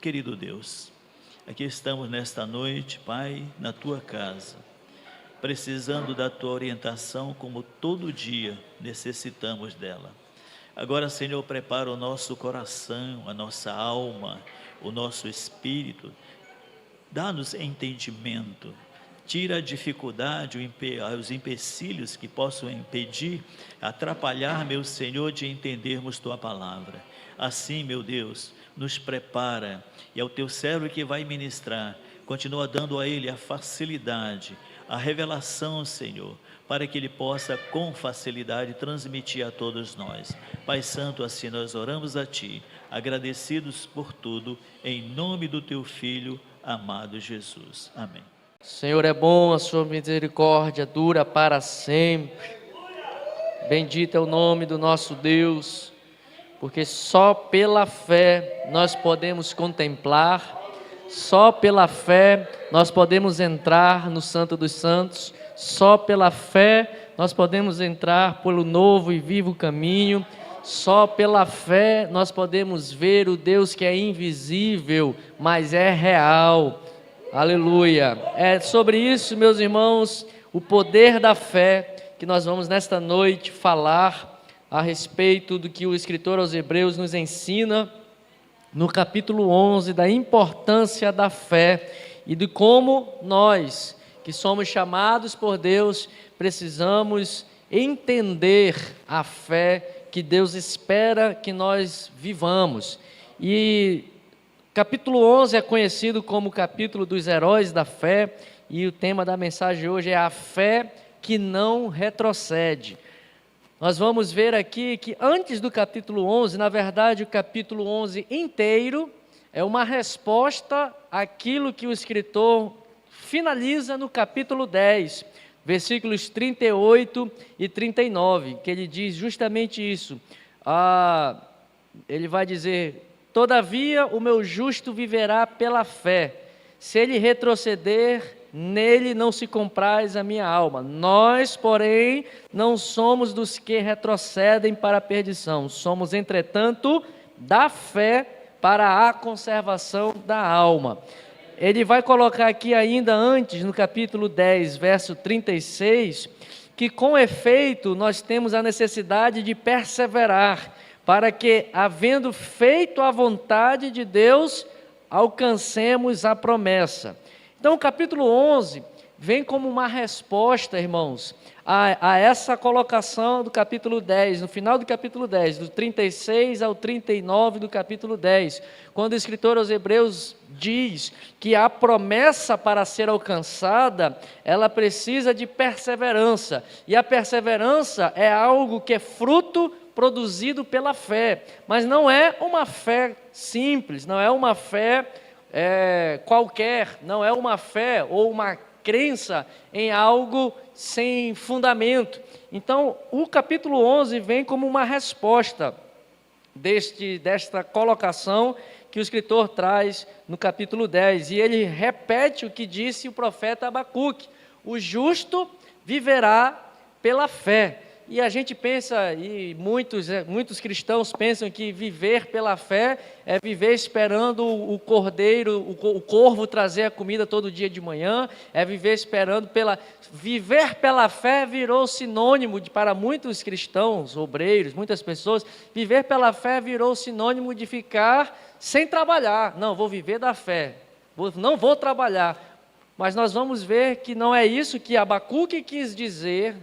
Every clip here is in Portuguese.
querido Deus, aqui estamos nesta noite, Pai, na Tua casa, precisando da Tua orientação como todo dia necessitamos dela. Agora, Senhor, prepara o nosso coração, a nossa alma, o nosso espírito, dá-nos entendimento, tira a dificuldade, os empecilhos que possam impedir, atrapalhar, meu Senhor, de entendermos Tua palavra. Assim, meu Deus, nos prepara, e é o Teu servo que vai ministrar, continua dando a ele a facilidade, a revelação, Senhor, para que ele possa com facilidade transmitir a todos nós. Pai Santo, assim nós oramos a Ti, agradecidos por tudo, em nome do Teu Filho, amado Jesus. Amém. Senhor é bom, a sua misericórdia dura para sempre. Bendito é o nome do nosso Deus, porque só pela fé nós podemos contemplar, só pela fé nós podemos entrar no Santo dos Santos, só pela fé nós podemos entrar pelo novo e vivo caminho, só pela fé nós podemos ver o Deus que é invisível, mas é real. Aleluia. É sobre isso, meus irmãos, o poder da fé, que nós vamos nesta noite falar a respeito do que o escritor aos Hebreus nos ensina no capítulo 11, da importância da fé e de como nós, que somos chamados por Deus, precisamos entender a fé que Deus espera que nós vivamos. E capítulo 11 é conhecido como o capítulo dos heróis da fé, e o tema da mensagem hoje é a fé que não retrocede. Nós vamos ver aqui que antes do capítulo 11, na verdade o capítulo 11 inteiro é uma resposta àquilo que o escritor finaliza no capítulo 10, versículos 38 e 39, que ele diz justamente isso. Ele vai dizer: todavia o meu justo viverá pela fé, se ele retroceder, nele não se compraz a minha alma. Nós, porém, não somos dos que retrocedem para a perdição, somos, entretanto, da fé para a conservação da alma. Ele vai colocar aqui ainda antes, no capítulo 10, verso 36, que com efeito nós temos a necessidade de perseverar, para que, havendo feito a vontade de Deus, alcancemos a promessa. Então, o capítulo 11 vem como uma resposta, irmãos, a essa colocação do capítulo 10, no final do capítulo 10, do 36 ao 39 do capítulo 10, quando o escritor aos Hebreus diz que a promessa para ser alcançada, ela precisa de perseverança, e a perseverança é algo que é fruto produzido pela fé, mas não é uma fé simples, não é uma fé qualquer, não é uma fé ou uma crença em algo sem fundamento. Então, o capítulo 11 vem como uma resposta desta colocação que o escritor traz no capítulo 10, e ele repete o que disse o profeta Abacuque: o justo viverá pela fé. E a gente pensa, e muitos cristãos pensam que viver pela fé é viver esperando o cordeiro, o corvo trazer a comida todo dia de manhã, é viver esperando Viver pela fé virou sinônimo para muitos cristãos, obreiros, muitas pessoas, viver pela fé virou sinônimo de ficar sem trabalhar. Não, vou viver da fé, não vou trabalhar. Mas nós vamos ver que não é isso que Abacuque quis dizer,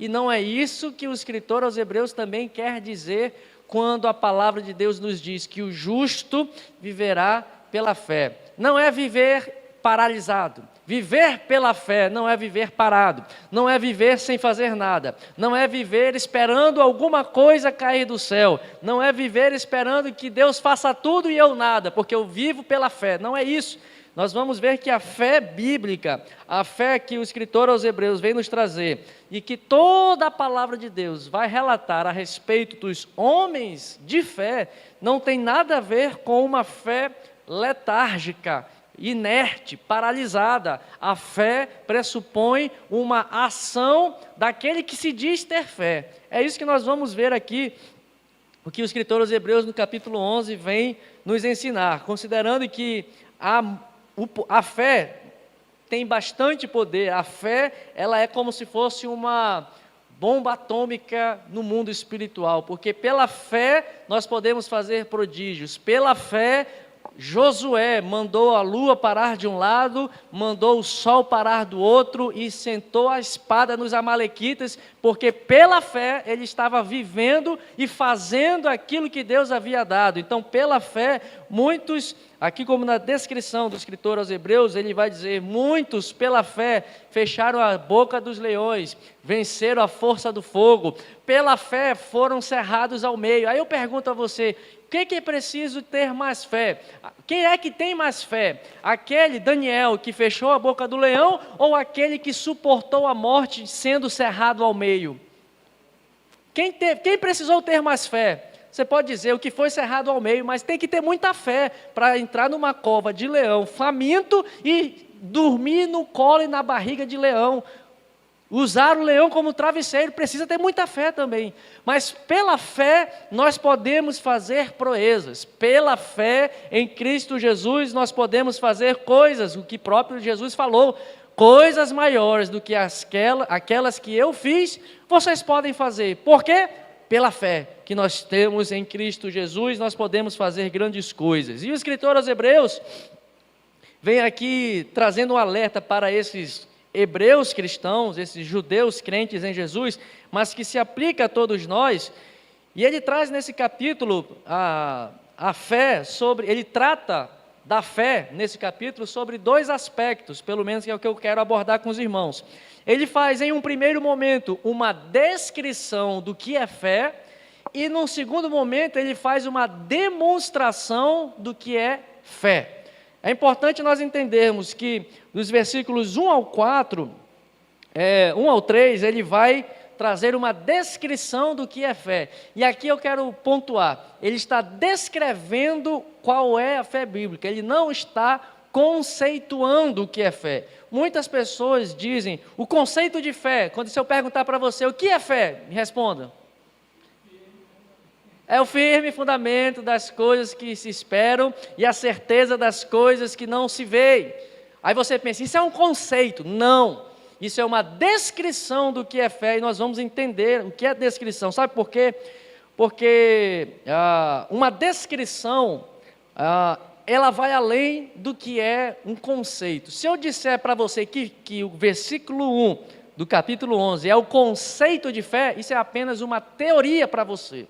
e não é isso que o escritor aos Hebreus também quer dizer quando a palavra de Deus nos diz que o justo viverá pela fé. Não é viver paralisado. Viver pela fé não é viver parado, não é viver sem fazer nada, não é viver esperando alguma coisa cair do céu, não é viver esperando que Deus faça tudo e eu nada, porque eu vivo pela fé. Não é isso. Nós vamos ver que a fé bíblica, a fé que o escritor aos Hebreus vem nos trazer, e que toda a palavra de Deus vai relatar a respeito dos homens de fé, não tem nada a ver com uma fé letárgica, inerte, paralisada. A fé pressupõe uma ação daquele que se diz ter fé. É isso que nós vamos ver aqui o que o escritor aos Hebreus, no capítulo 11, vem nos ensinar, considerando que a fé tem bastante poder. A fé, ela é como se fosse uma bomba atômica no mundo espiritual, porque pela fé nós podemos fazer prodígios. Pela fé, Josué mandou a lua parar de um lado, mandou o sol parar do outro e sentou a espada nos amalequitas, porque pela fé ele estava vivendo e fazendo aquilo que Deus havia dado. Então, pela fé, muitos, aqui como na descrição do escritor aos Hebreus, ele vai dizer, muitos pela fé fecharam a boca dos leões, venceram a força do fogo, pela fé foram cerrados ao meio. Aí eu pergunto a você, o que é preciso ter mais fé? Quem é que tem mais fé? Aquele Daniel que fechou a boca do leão ou aquele que suportou a morte sendo cerrado ao meio? Quem precisou ter mais fé? Você pode dizer o que foi cerrado ao meio, mas tem que ter muita fé para entrar numa cova de leão faminto e dormir no colo e na barriga de leão. Usar o leão como travesseiro, precisa ter muita fé também. Mas pela fé, nós podemos fazer proezas. Pela fé em Cristo Jesus, nós podemos fazer coisas, o que próprio Jesus falou. Coisas maiores do que aquelas que eu fiz, vocês podem fazer. Por quê? Pela fé que nós temos em Cristo Jesus, nós podemos fazer grandes coisas. E o escritor aos Hebreus vem aqui trazendo um alerta para esses hebreus cristãos, esses judeus crentes em Jesus, mas que se aplica a todos nós, e ele traz nesse capítulo a fé ele trata da fé nesse capítulo sobre dois aspectos, pelo menos que é o que eu quero abordar com os irmãos. Ele faz em um primeiro momento uma descrição do que é fé, e num segundo momento ele faz uma demonstração do que é fé. É importante nós entendermos que dos versículos 1 ao 4, 1 ao 3, ele vai trazer uma descrição do que é fé. E aqui eu quero pontuar, ele está descrevendo qual é a fé bíblica, ele não está conceituando o que é fé. Muitas pessoas dizem, o conceito de fé, quando se eu perguntar para você, o que é fé? Me responda. É o firme fundamento das coisas que se esperam e a certeza das coisas que não se veem. Aí você pensa, isso é um conceito. Não, isso é uma descrição do que é fé e nós vamos entender o que é descrição. Sabe por quê? Porque uma descrição, ela vai além do que é um conceito. Se eu disser para você que o versículo 1 do capítulo 11 é o conceito de fé, isso é apenas uma teoria para você.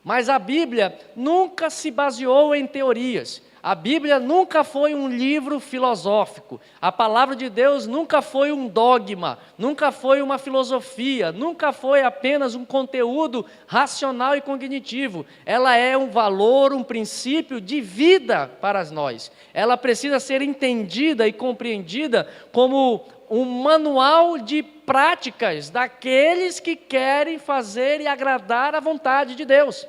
Mas a Bíblia nunca se baseou em teorias. A Bíblia nunca foi um livro filosófico. A palavra de Deus nunca foi um dogma, nunca foi uma filosofia, nunca foi apenas um conteúdo racional e cognitivo. Ela é um valor, um princípio de vida para nós. Ela precisa ser entendida e compreendida como um manual de práticas daqueles que querem fazer e agradar a vontade de Deus.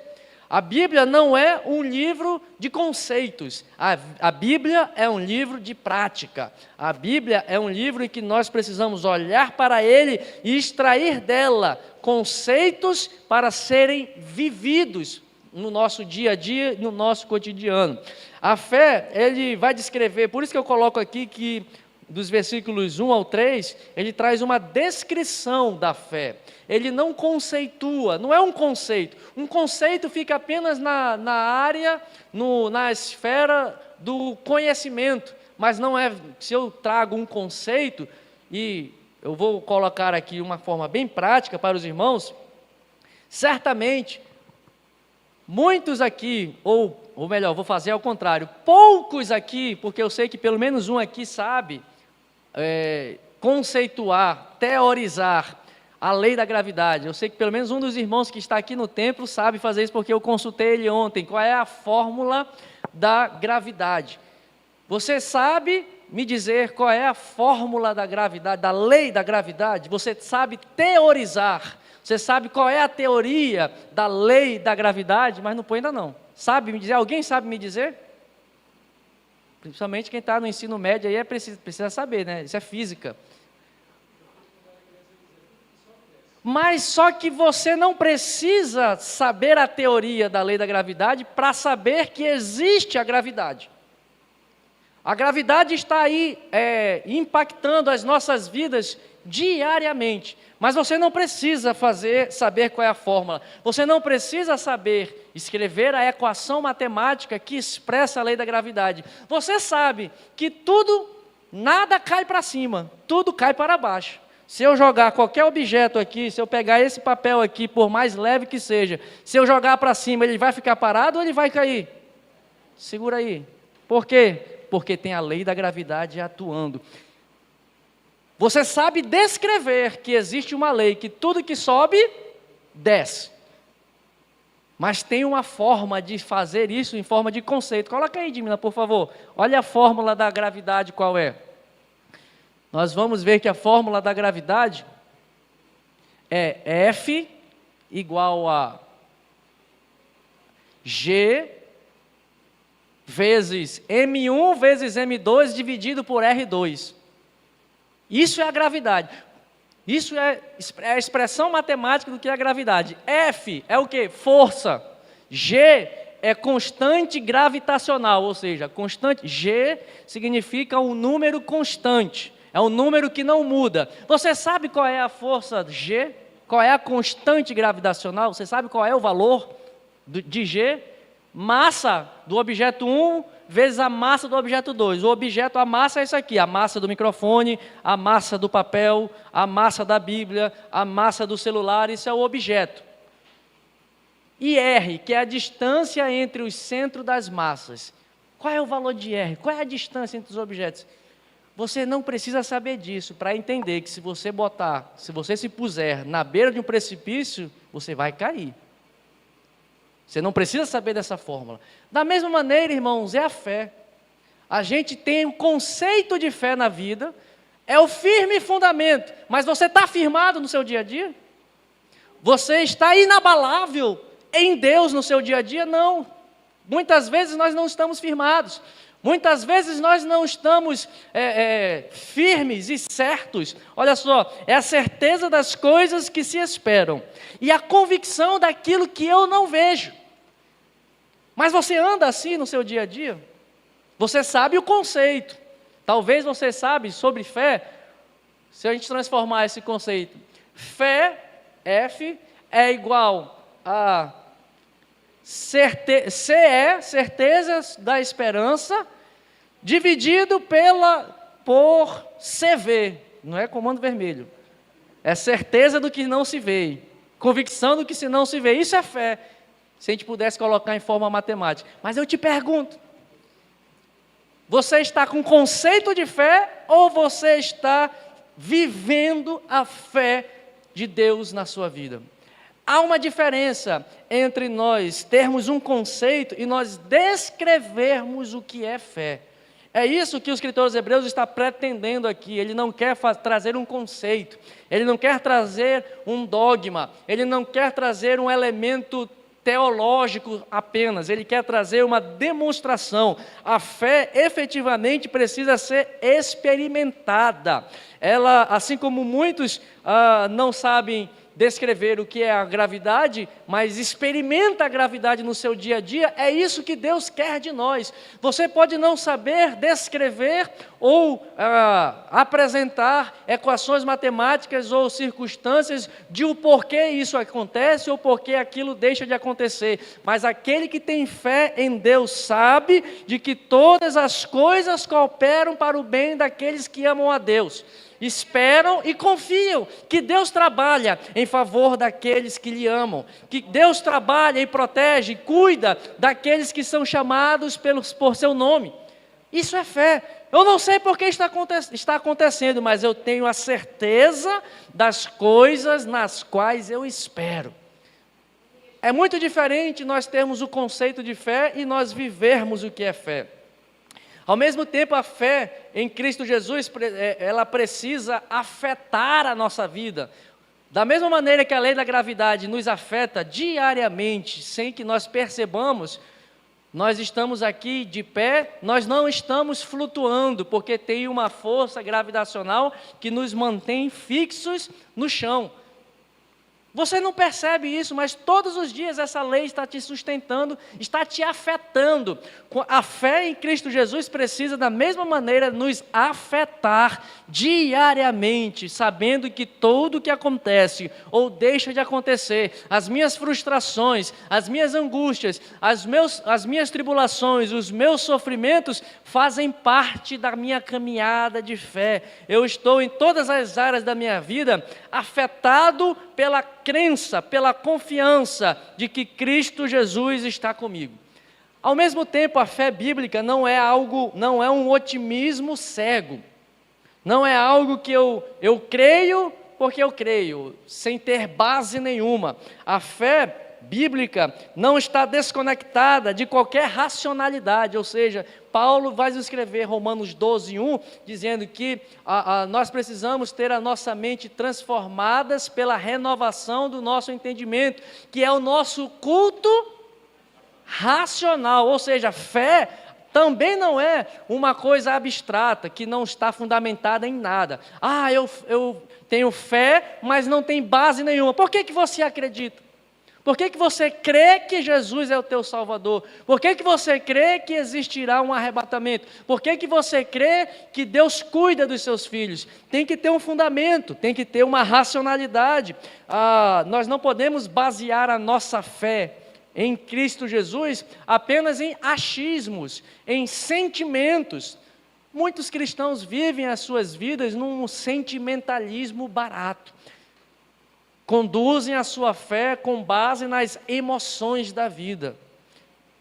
A Bíblia não é um livro de conceitos, a Bíblia é um livro de prática. A Bíblia é um livro em que nós precisamos olhar para ele e extrair dela conceitos para serem vividos no nosso dia a dia, no nosso cotidiano. A fé, ele vai descrever, por isso que eu coloco aqui que dos versículos 1 ao 3, ele traz uma descrição da fé. Ele não conceitua, não é um conceito. Um conceito fica apenas na área, na esfera do conhecimento, mas não é, se eu trago um conceito, e eu vou colocar aqui uma forma bem prática para os irmãos, certamente, muitos aqui, ou melhor, vou fazer ao contrário, poucos aqui, porque eu sei que pelo menos um aqui sabe, conceituar, teorizar a lei da gravidade. Eu sei que pelo menos um dos irmãos que está aqui no templo sabe fazer isso, porque eu consultei ele ontem, qual é a fórmula da gravidade. Você sabe me dizer qual é a fórmula da gravidade, da lei da gravidade? Você sabe teorizar, você sabe qual é a teoria da lei da gravidade, mas não põe ainda não. Sabe me dizer? Alguém sabe me dizer? Principalmente quem está no ensino médio aí precisa saber, né? Isso é física. Mas só que você não precisa saber a teoria da lei da gravidade para saber que existe a gravidade. A gravidade está aí impactando as nossas vidas diariamente. Mas você não precisa saber qual é a fórmula. Você não precisa saber escrever a equação matemática que expressa a lei da gravidade. Você sabe que nada cai para cima, tudo cai para baixo. Se eu jogar qualquer objeto aqui, se eu pegar esse papel aqui, por mais leve que seja, se eu jogar para cima, ele vai ficar parado ou ele vai cair? Segura aí. Por quê? Porque tem a lei da gravidade atuando. Você sabe descrever que existe uma lei, que tudo que sobe, desce. Mas tem uma forma de fazer isso em forma de conceito. Coloca aí, Dimina, por favor. Olha a fórmula da gravidade qual é. Nós vamos ver que a fórmula da gravidade é F igual a G vezes M1 vezes M2 dividido por R2. Isso é a gravidade. Isso é a expressão matemática do que é a gravidade. F é o quê? Força. G é constante gravitacional, ou seja, constante. G significa um número constante. É um número que não muda. Você sabe qual é a força G? Qual é a constante gravitacional? Você sabe qual é o valor de G? Massa do objeto 1 vezes a massa do objeto 2. A massa é isso aqui, a massa do microfone, a massa do papel, a massa da Bíblia, a massa do celular, isso é o objeto. E R, que é a distância entre os centros das massas. Qual é o valor de R? Qual é a distância entre os objetos? Você não precisa saber disso para entender que se você se puser na beira de um precipício, você vai cair. Você não precisa saber dessa fórmula. Da mesma maneira, irmãos, é a fé. A gente tem um conceito de fé na vida, é o firme fundamento, mas você está firmado no seu dia a dia? Você está inabalável em Deus no seu dia a dia? Não. Muitas vezes nós não estamos firmados. Muitas vezes nós não estamos firmes e certos. Olha só, é a certeza das coisas que se esperam e a convicção daquilo que eu não vejo. Mas você anda assim no seu dia a dia? Você sabe o conceito. Talvez você sabe sobre fé, se a gente transformar esse conceito. Fé, F, é igual a CE, certezas da esperança, dividido por CV, não é comando vermelho. É certeza do que não se vê, convicção do que se não se vê. Isso é fé. Se a gente pudesse colocar em forma matemática. Mas eu te pergunto, você está com conceito de fé ou você está vivendo a fé de Deus na sua vida? Há uma diferença entre nós termos um conceito e nós descrevermos o que é fé. É isso que o escritor aos Hebreus está pretendendo aqui. Ele não quer trazer um conceito, ele não quer trazer um dogma, ele não quer trazer um elemento teológico apenas, ele quer trazer uma demonstração. A fé efetivamente precisa ser experimentada. Ela, assim como muitos não sabem descrever o que é a gravidade, mas experimenta a gravidade no seu dia a dia, é isso que Deus quer de nós. Você pode não saber descrever ou apresentar equações matemáticas ou circunstâncias de o porquê isso acontece ou porquê aquilo deixa de acontecer, mas aquele que tem fé em Deus sabe de que todas as coisas cooperam para o bem daqueles que amam a Deus. Esperam e confiam que Deus trabalha em favor daqueles que lhe amam, que Deus trabalha e protege e cuida daqueles que são chamados por seu nome. Isso é fé. Eu não sei por que está acontecendo, mas eu tenho a certeza das coisas nas quais eu espero. É muito diferente nós termos o conceito de fé e nós vivermos o que é fé. Ao mesmo tempo, a fé em Cristo Jesus, ela precisa afetar a nossa vida. Da mesma maneira que a lei da gravidade nos afeta diariamente, sem que nós percebamos, nós estamos aqui de pé, nós não estamos flutuando, porque tem uma força gravitacional que nos mantém fixos no chão. Você não percebe isso, mas todos os dias essa lei está te sustentando, está te afetando. A fé em Cristo Jesus precisa da mesma maneira nos afetar diariamente, sabendo que tudo o que acontece ou deixa de acontecer, as minhas frustrações, as minhas angústias, as minhas tribulações, os meus sofrimentos fazem parte da minha caminhada de fé. Eu estou em todas as áreas da minha vida afetado pela crença, pela confiança de que Cristo Jesus está comigo. Ao mesmo tempo, a fé bíblica não é um otimismo cego. Não é algo que eu creio porque eu creio, sem ter base nenhuma. A fé bíblica não está desconectada de qualquer racionalidade, ou seja, Paulo vai escrever Romanos 12:1, dizendo que nós precisamos ter a nossa mente transformadas pela renovação do nosso entendimento, que é o nosso culto racional, ou seja, fé também não é uma coisa abstrata, que não está fundamentada em nada. Eu tenho fé, mas não tem base nenhuma. Por que você acredita? Por que você crê que Jesus é o teu Salvador? Por que você crê que existirá um arrebatamento? Por que você crê que Deus cuida dos seus filhos? Tem que ter um fundamento, tem que ter uma racionalidade. Nós não podemos basear a nossa fé em Cristo Jesus apenas em achismos, em sentimentos. Muitos cristãos vivem as suas vidas num sentimentalismo barato. Conduzem a sua fé com base nas emoções da vida,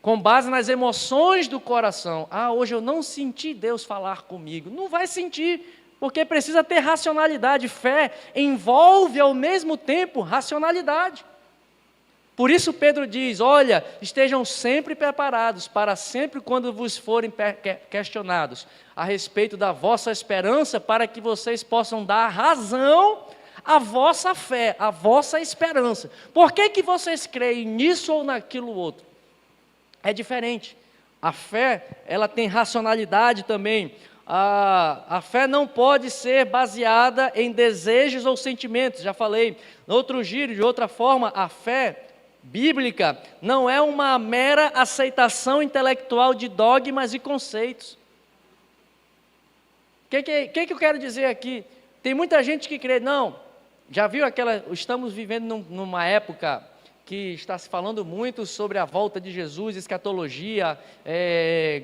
com base nas emoções do coração. Hoje eu não senti Deus falar comigo. Não vai sentir, porque precisa ter racionalidade. Fé envolve ao mesmo tempo racionalidade. Por isso Pedro diz, olha, estejam sempre preparados para sempre quando vos forem questionados a respeito da vossa esperança, para que vocês possam dar razão à vossa fé, à vossa esperança. Por que vocês creem nisso ou naquilo outro? É diferente. A fé, ela tem racionalidade também. A fé não pode ser baseada em desejos ou sentimentos, já falei. No outro giro, de outra forma, a fé bíblica não é uma mera aceitação intelectual de dogmas e conceitos. O que eu quero dizer aqui? Tem muita gente que crê, já viu estamos vivendo numa época que está se falando muito sobre a volta de Jesus, escatologia,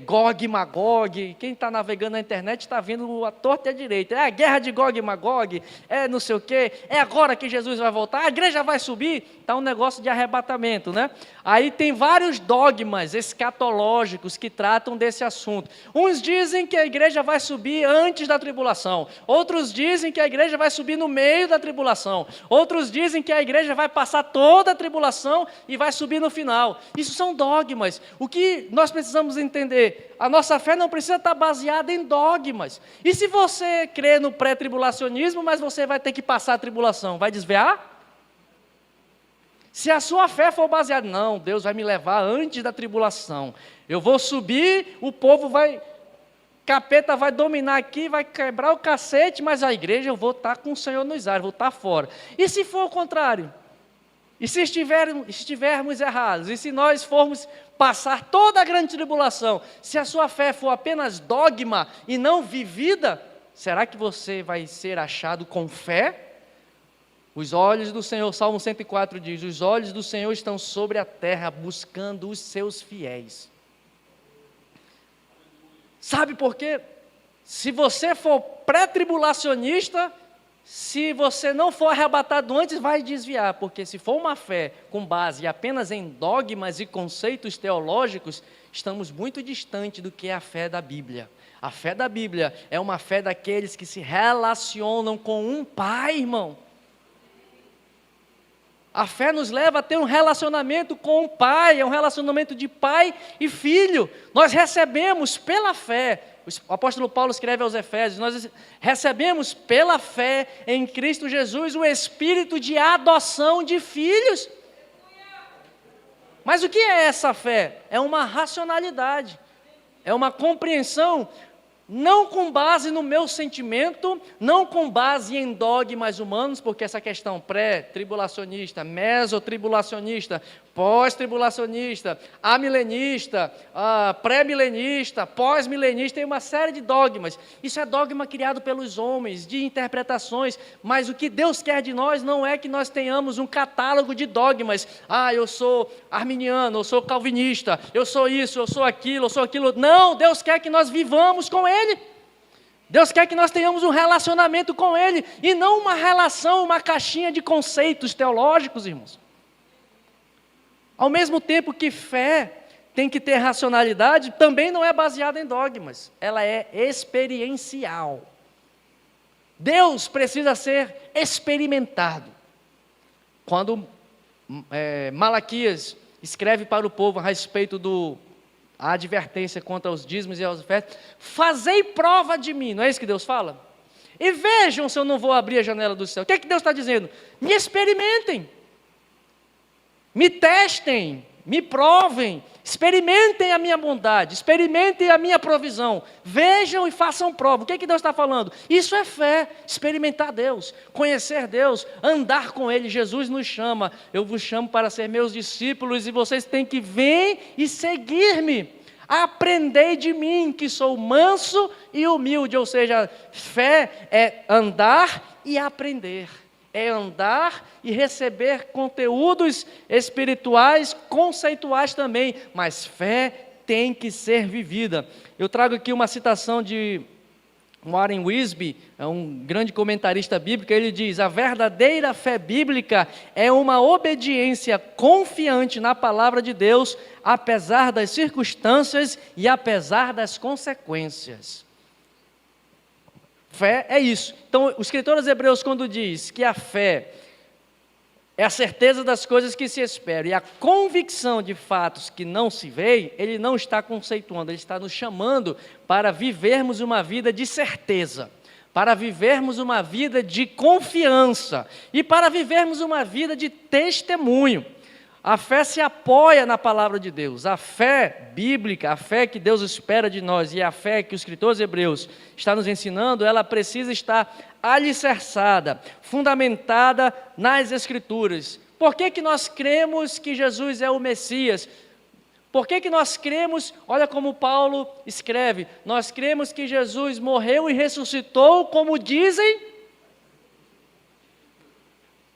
Gog e Magog. Quem está navegando na internet está vendo a torta e a direita. É a guerra de Gog e Magog, não sei o quê, é agora que Jesus vai voltar, a igreja vai subir. Está um negócio de arrebatamento, né? Aí tem vários dogmas escatológicos que tratam desse assunto. Uns dizem que a igreja vai subir antes da tribulação, outros dizem que a igreja vai subir no meio da tribulação, outros dizem que a igreja vai passar toda a tribulação e vai subir no final. Isso são dogmas. O que nós precisamos entender? A nossa fé não precisa estar baseada em dogmas. E se você crê no pré-tribulacionismo, mas você vai ter que passar a tribulação, vai desviar? Se a sua fé for baseada, não, Deus vai me levar antes da tribulação. Eu vou subir, capeta vai dominar aqui, vai quebrar o cacete, mas a igreja eu vou estar com o Senhor nos ares, vou estar fora. E se for o contrário? E se estivermos errados? E se nós formos passar toda a grande tribulação? Se a sua fé for apenas dogma e não vivida, será que você vai ser achado com fé? Os olhos do Senhor, Salmo 104 diz, os olhos do Senhor estão sobre a terra, buscando os seus fiéis. Sabe por quê? Se você for pré-tribulacionista, se você não for arrebatado antes, vai desviar, porque se for uma fé com base apenas em dogmas e conceitos teológicos, estamos muito distante do que é a fé da Bíblia. A fé da Bíblia é uma fé daqueles que se relacionam com um Pai, irmão. A fé nos leva a ter um relacionamento com o Pai, é um relacionamento de pai e filho. Nós recebemos pela fé, o apóstolo Paulo escreve aos Efésios, nós recebemos pela fé em Cristo Jesus o espírito de adoção de filhos. Mas o que é essa fé? É uma racionalidade, é uma compreensão não com base no meu sentimento, não com base em dogmas humanos, porque essa questão pré-tribulacionista, mesotribulacionista, pós-tribulacionista, amilenista, pré-milenista, pós-milenista, tem uma série de dogmas. Isso é dogma criado pelos homens, de interpretações, mas o que Deus quer de nós não é que nós tenhamos um catálogo de dogmas. Eu sou arminiano, eu sou calvinista, eu sou isso, eu sou aquilo, eu sou aquilo. Não, Deus quer que nós vivamos com Ele. Deus quer que nós tenhamos um relacionamento com Ele, e não uma relação, uma caixinha de conceitos teológicos, irmãos. Ao mesmo tempo que fé tem que ter racionalidade, também não é baseada em dogmas, ela é experiencial. Deus precisa ser experimentado. Quando Malaquias escreve para o povo a respeito a advertência contra os dízimos e as ofertas, fazei prova de mim, não é isso que Deus fala? E vejam se eu não vou abrir a janela do céu. O que é que Deus está dizendo? Me experimentem, me testem, me provem, experimentem a minha bondade, experimentem a minha provisão, vejam e façam prova. O que é que Deus está falando? Isso é fé, experimentar Deus, conhecer Deus, andar com Ele. Jesus nos chama, eu vos chamo para ser meus discípulos, e vocês têm que vir e seguir-me. Aprendei de mim, que sou manso e humilde. Ou seja, fé é andar e aprender, é andar e receber conteúdos espirituais, conceituais também, mas fé tem que ser vivida. Eu trago aqui uma citação de Warren Wiersbe, é um grande comentarista bíblico. Ele diz: a verdadeira fé bíblica é uma obediência confiante na palavra de Deus, apesar das circunstâncias e apesar das consequências. Fé é isso. Então, o escritor aos Hebreus, quando diz que a fé é a certeza das coisas que se esperam e a convicção de fatos que não se veem, ele não está conceituando, ele está nos chamando para vivermos uma vida de certeza, para vivermos uma vida de confiança e para vivermos uma vida de testemunho. A fé se apoia na palavra de Deus. A fé bíblica, a fé que Deus espera de nós e a fé que o escritor aos Hebreus está nos ensinando, ela precisa estar alicerçada, fundamentada nas Escrituras. Por que que nós cremos que Jesus é o Messias? Por que que nós cremos, olha como Paulo escreve, nós cremos que Jesus morreu e ressuscitou, como dizem.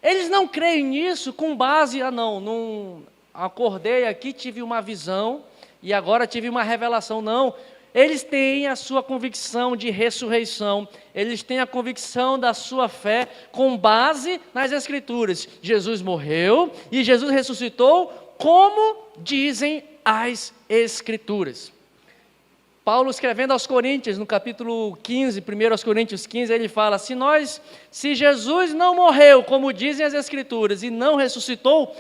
Eles não creem nisso com base, não acordei aqui, tive uma visão e agora tive uma revelação. Não, eles têm a sua convicção de ressurreição, eles têm a convicção da sua fé com base nas Escrituras. Jesus morreu e Jesus ressuscitou, como dizem as Escrituras. Paulo, escrevendo aos Coríntios, no capítulo 15, 1 aos Coríntios 15, ele fala: se Jesus não morreu, como dizem as Escrituras, e não ressuscitou,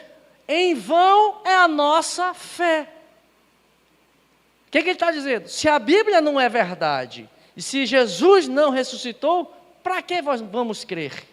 em vão é a nossa fé. O que ele está dizendo? Se a Bíblia não é verdade, e se Jesus não ressuscitou, para que vamos crer?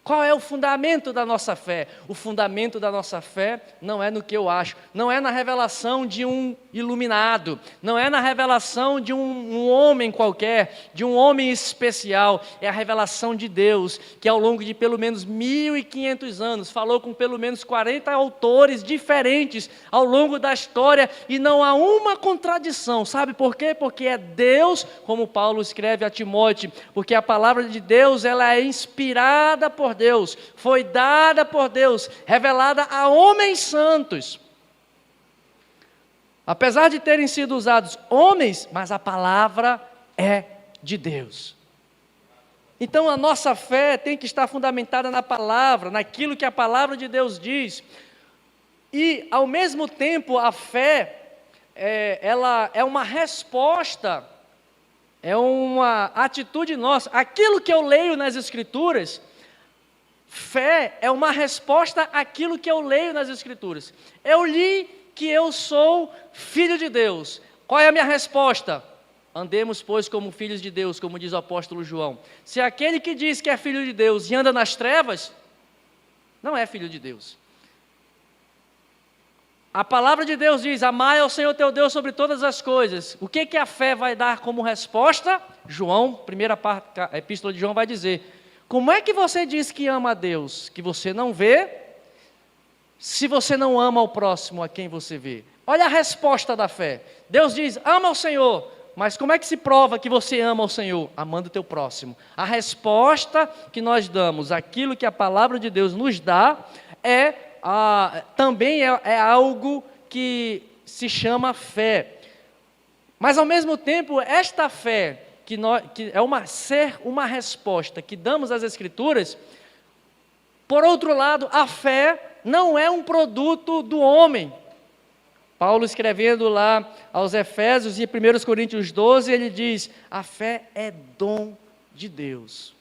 Qual é o fundamento da nossa fé? O fundamento da nossa fé não é no que eu acho, não é na revelação de um iluminado, não é na revelação de um homem qualquer, de um homem especial, é a revelação de Deus, que ao longo de pelo menos 1500 anos, falou com pelo menos 40 autores diferentes ao longo da história, e não há uma contradição. Sabe por quê? Porque é Deus, como Paulo escreve a Timóteo, porque a palavra de Deus, ela é inspirada por Deus, foi dada por Deus, revelada a homens santos. Apesar de terem sido usados homens, mas a palavra é de Deus. Então a nossa fé tem que estar fundamentada na palavra, naquilo que a palavra de Deus diz. E ao mesmo tempo a fé, ela é uma resposta, é uma atitude nossa. Aquilo que eu leio nas Escrituras, fé é uma resposta àquilo que eu leio nas Escrituras. Eu li que eu sou filho de Deus. Qual é a minha resposta? Andemos, pois, como filhos de Deus, como diz o apóstolo João. Se aquele que diz que é filho de Deus e anda nas trevas, não é filho de Deus. A palavra de Deus diz: amai ao Senhor teu Deus sobre todas as coisas. O que a fé vai dar como resposta? João, primeira parte, a epístola de João vai dizer: como é que você diz que ama a Deus, que você não vê, se você não ama o próximo a quem você vê? Olha a resposta da fé. Deus diz: ama o Senhor. Mas como é que se prova que você ama o Senhor? Amando o teu próximo. A resposta que nós damos, aquilo que a palavra de Deus nos dá, também é algo que se chama fé. Mas ao mesmo tempo, esta fé, que é uma resposta que damos às Escrituras, por outro lado, a fé não é um produto do homem. Paulo, escrevendo lá aos Efésios e 1 Coríntios 12, ele diz: a fé é dom de Deus.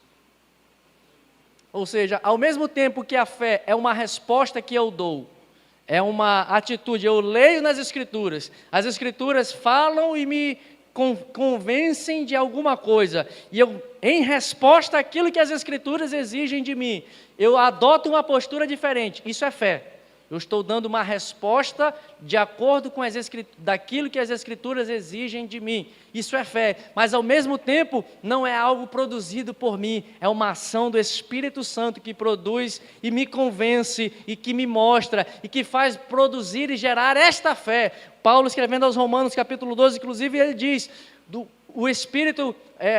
Ou seja, ao mesmo tempo que a fé é uma resposta que eu dou, é uma atitude, eu leio nas Escrituras, as Escrituras falam e me convencem de alguma coisa, e eu, em resposta àquilo que as Escrituras exigem de mim, eu adoto uma postura diferente. Isso é fé. Eu estou dando uma resposta de acordo com daquilo que as Escrituras exigem de mim. Isso é fé, mas ao mesmo tempo não é algo produzido por mim, é uma ação do Espírito Santo que produz e me convence e que me mostra e que faz produzir e gerar esta fé. Paulo, escrevendo aos Romanos capítulo 12, inclusive, ele diz: o Espírito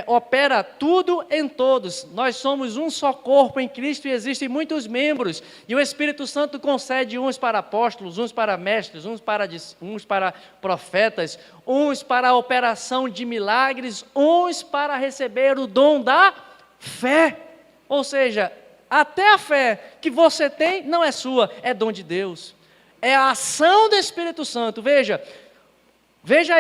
opera tudo em todos. Nós somos um só corpo em Cristo e existem muitos membros. E o Espírito Santo concede uns para apóstolos, uns para mestres, uns para profetas, uns para a operação de milagres, uns para receber o dom da fé. Ou seja, até a fé que você tem não é sua, é dom de Deus. É a ação do Espírito Santo. Veja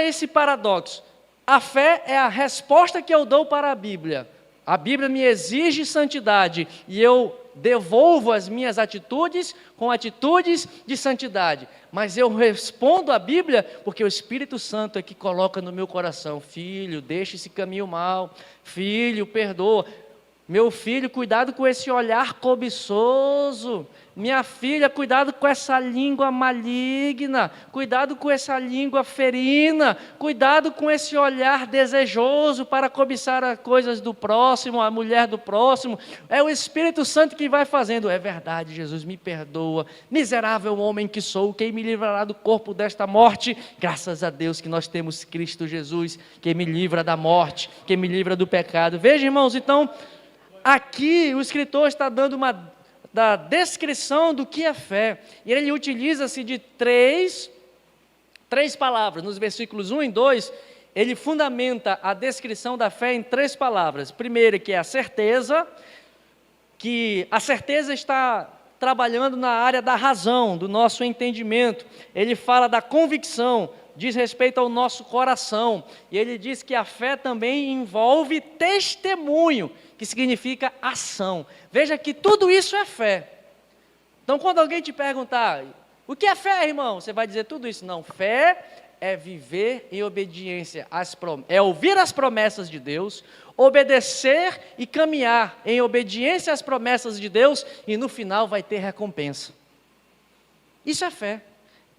esse paradoxo. A fé é a resposta que eu dou para a Bíblia. A Bíblia me exige santidade e eu devolvo as minhas atitudes com atitudes de santidade. Mas eu respondo à Bíblia porque o Espírito Santo é que coloca no meu coração: filho, deixa esse caminho mal. Filho, perdoa. Meu filho, cuidado com esse olhar cobiçoso. Minha filha, cuidado com essa língua maligna, cuidado com essa língua ferina, cuidado com esse olhar desejoso para cobiçar as coisas do próximo, a mulher do próximo. É o Espírito Santo que vai fazendo. É verdade, Jesus, me perdoa, miserável homem que sou, quem me livrará do corpo desta morte? Graças a Deus que nós temos Cristo Jesus, que me livra da morte, que me livra do pecado. Veja, irmãos, então, aqui o escritor está dando da descrição do que é fé, e ele utiliza-se de três palavras. Nos versículos 1 e 2, ele fundamenta a descrição da fé em 3 palavras. Primeiro, que é a certeza, que a certeza está trabalhando na área da razão, do nosso entendimento. Ele fala da convicção, diz respeito ao nosso coração, e ele diz que a fé também envolve testemunho, que significa ação. Veja que tudo isso é fé. Então, quando alguém te perguntar: o que é fé, irmão? Você vai dizer tudo isso. Não, fé é viver em obediência, é ouvir as promessas de Deus, obedecer e caminhar em obediência às promessas de Deus, e no final vai ter recompensa. Isso é fé.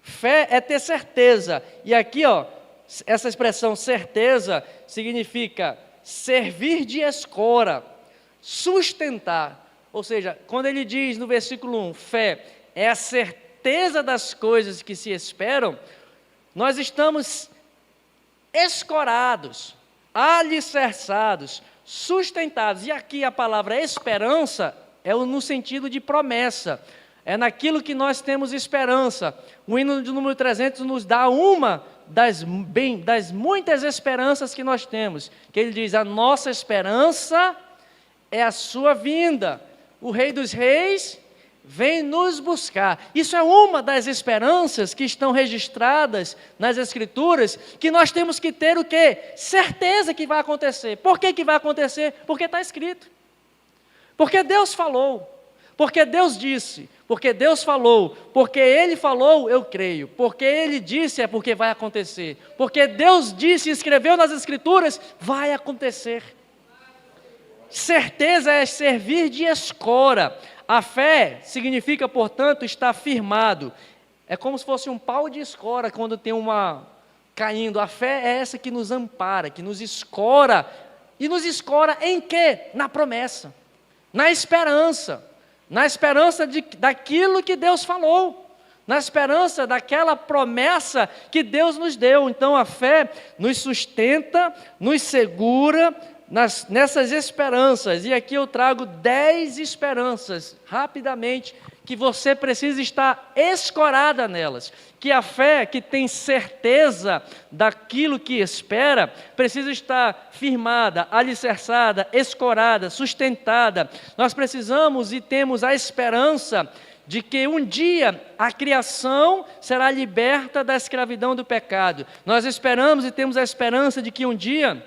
Fé é ter certeza. E aqui, essa expressão certeza significa servir de escora, sustentar. Ou seja, quando ele diz no versículo 1, fé é a certeza das coisas que se esperam, nós estamos escorados, alicerçados, sustentados. E aqui a palavra esperança é no sentido de promessa. É naquilo que nós temos esperança. O hino de número 300 nos dá uma das muitas esperanças que nós temos. Que ele diz: a nossa esperança é a sua vinda. O Rei dos Reis vem nos buscar. Isso é uma das esperanças que estão registradas nas Escrituras, que nós temos que ter o quê? Certeza que vai acontecer. Por que vai acontecer? Porque está escrito. Porque Deus falou. Porque Deus disse. Porque Deus falou, porque Ele falou, eu creio. Porque Ele disse, é porque vai acontecer. Porque Deus disse e escreveu nas Escrituras, vai acontecer. Certeza é servir de escora. A fé significa, portanto, estar firmado. É como se fosse um pau de escora quando tem uma caindo. A fé é essa que nos ampara, que nos escora. E nos escora em quê? Na promessa, na esperança daquilo que Deus falou, na esperança daquela promessa que Deus nos deu. Então a fé nos sustenta, nos segura nessas esperanças. E aqui eu trago 10 esperanças, rapidamente, que você precisa estar escorada nelas. Que a fé que tem certeza daquilo que espera, precisa estar firmada, alicerçada, escorada, sustentada. Nós precisamos e temos a esperança de que um dia a criação será liberta da escravidão do pecado. Nós esperamos e temos a esperança de que um dia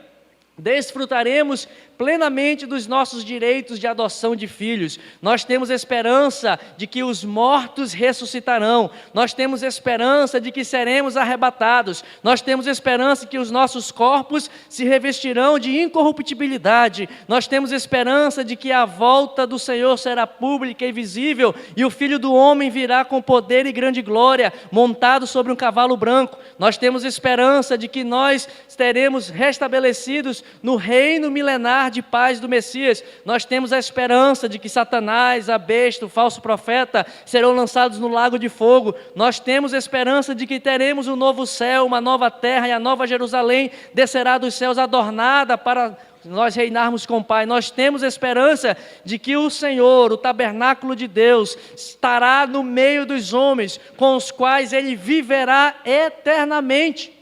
desfrutaremos plenamente dos nossos direitos de adoção de filhos. Nós temos esperança de que os mortos ressuscitarão. Nós temos esperança de que seremos arrebatados. Nós temos esperança de que os nossos corpos se revestirão de incorruptibilidade. Nós temos esperança de que a volta do Senhor será pública e visível, e o Filho do Homem virá com poder e grande glória, montado sobre um cavalo branco. Nós temos esperança de que nós seremos restabelecidos no reino milenar de paz do Messias. Nós temos a esperança de que Satanás, a besta, o falso profeta serão lançados no lago de fogo. Nós temos a esperança de que teremos um novo céu, uma nova terra, e a nova Jerusalém descerá dos céus adornada para nós reinarmos com o Pai. Nós temos esperança de que o Senhor, o tabernáculo de Deus, estará no meio dos homens, com os quais Ele viverá eternamente.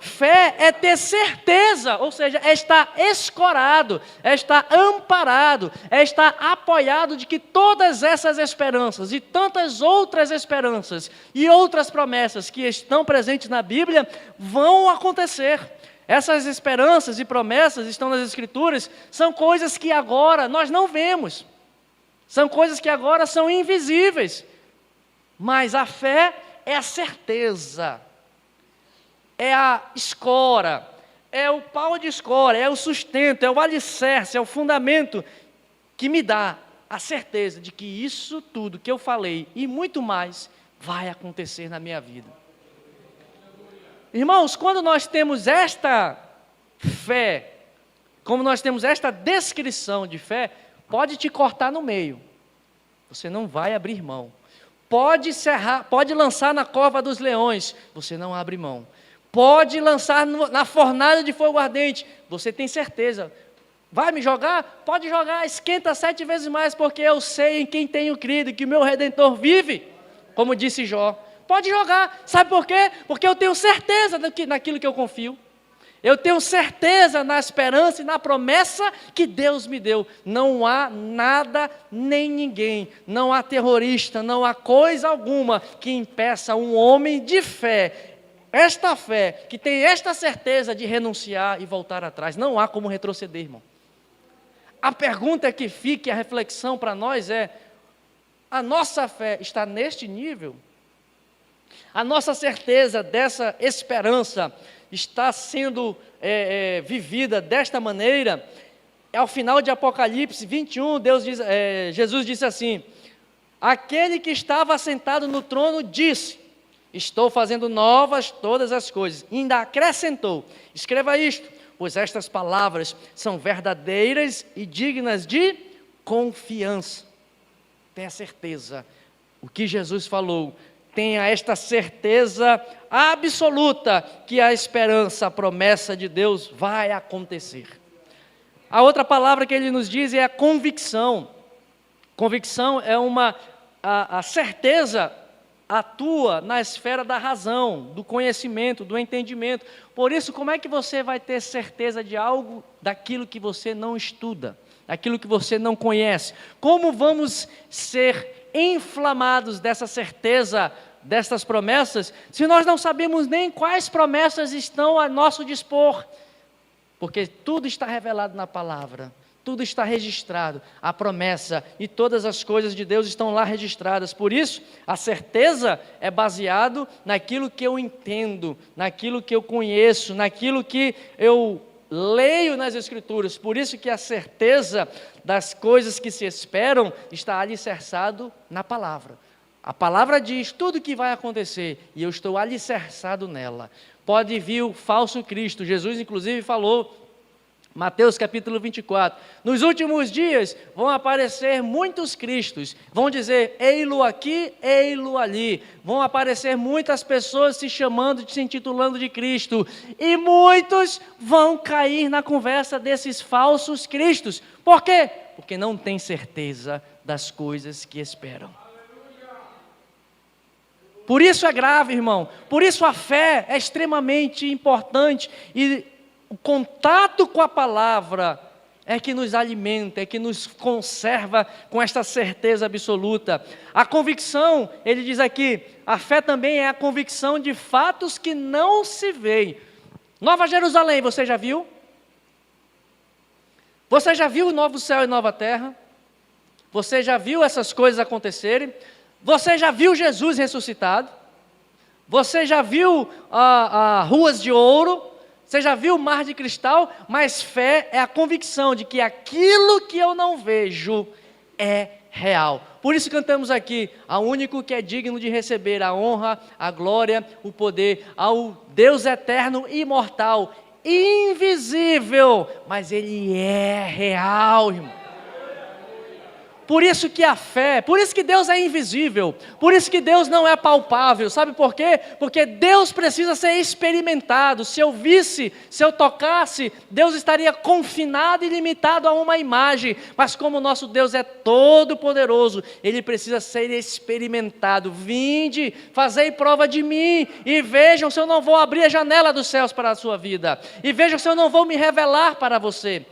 Fé é ter certeza, ou seja, é estar escorado, é estar amparado, é estar apoiado de que todas essas esperanças e tantas outras esperanças e outras promessas que estão presentes na Bíblia vão acontecer. Essas esperanças e promessas estão nas Escrituras, são coisas que agora nós não vemos, são coisas que agora são invisíveis, mas a fé é a certeza, é a escora, é o pau de escora, é o sustento, é o alicerce, é o fundamento que me dá a certeza de que isso tudo que eu falei e muito mais vai acontecer na minha vida. Irmãos, quando nós temos esta fé, como nós temos esta descrição de fé, pode te cortar no meio, você não vai abrir mão. Pode lançar na cova dos leões, você não abre mão. Pode lançar na fornalha de fogo ardente, você tem certeza. Vai me jogar? Pode jogar, esquenta 7 vezes mais, porque eu sei em quem tenho crido, que o meu Redentor vive, como disse Jó. Pode jogar, sabe por quê? Porque eu tenho certeza naquilo que eu confio. Eu tenho certeza na esperança e na promessa que Deus me deu. Não há nada nem ninguém, não há terrorista, não há coisa alguma que impeça um homem de fé, esta fé, que tem esta certeza de renunciar e voltar atrás. Não há como retroceder, irmão. A pergunta que fica, a reflexão para nós é: a nossa fé está neste nível? A nossa certeza dessa esperança está sendo vivida desta maneira? Ao final de Apocalipse 21, Jesus disse assim: aquele que estava assentado no trono disse: estou fazendo novas todas as coisas. E ainda acrescentou: escreva isto, pois estas palavras são verdadeiras e dignas de confiança. Tenha certeza, o que Jesus falou, tenha esta certeza absoluta que a esperança, a promessa de Deus vai acontecer. A outra palavra que ele nos diz é a convicção. Convicção é a certeza atua na esfera da razão, do conhecimento, do entendimento. Por isso, como é que você vai ter certeza de algo daquilo que você não estuda, daquilo que você não conhece? Como vamos ser inflamados dessa certeza, dessas promessas, se nós não sabemos nem quais promessas estão a nosso dispor? Porque tudo está revelado na palavra. Tudo está registrado, a promessa e todas as coisas de Deus estão lá registradas. Por isso, a certeza é baseado naquilo que eu entendo, naquilo que eu conheço, naquilo que eu leio nas Escrituras. Por isso que a certeza das coisas que se esperam está alicerçado na palavra. A palavra diz tudo o que vai acontecer e eu estou alicerçado nela. Pode vir o falso Cristo. Jesus, inclusive, falou, Mateus capítulo 24, nos últimos dias vão aparecer muitos cristos, vão dizer, ei-lo aqui, ei-lo ali. Vão aparecer muitas pessoas se chamando, se intitulando de Cristo. E muitos vão cair na conversa desses falsos cristos. Por quê? Porque não têm certeza das coisas que esperam. Por isso é grave, irmão. Por isso a fé é extremamente importante. E o contato com a palavra é que nos alimenta, é que nos conserva com esta certeza absoluta. A convicção, ele diz aqui, a fé também é a convicção de fatos que não se veem. Nova Jerusalém, você já viu? Você já viu o novo céu e nova terra? Você já viu essas coisas acontecerem? Você já viu Jesus ressuscitado? Você já viu ruas de ouro? Você já viu o mar de cristal? Mas fé é a convicção de que aquilo que eu não vejo é real. Por isso cantamos aqui, ao único que é digno de receber a honra, a glória, o poder, ao Deus eterno e imortal, invisível, mas Ele é real, irmão. Por isso que a fé, por isso que Deus é invisível, por isso que Deus não é palpável, sabe por quê? Porque Deus precisa ser experimentado. Se eu visse, se eu tocasse, Deus estaria confinado e limitado a uma imagem, mas como o nosso Deus é todo poderoso, Ele precisa ser experimentado. Vinde, fazei prova de mim, e vejam se eu não vou abrir a janela dos céus para a sua vida, e vejam se eu não vou me revelar para você.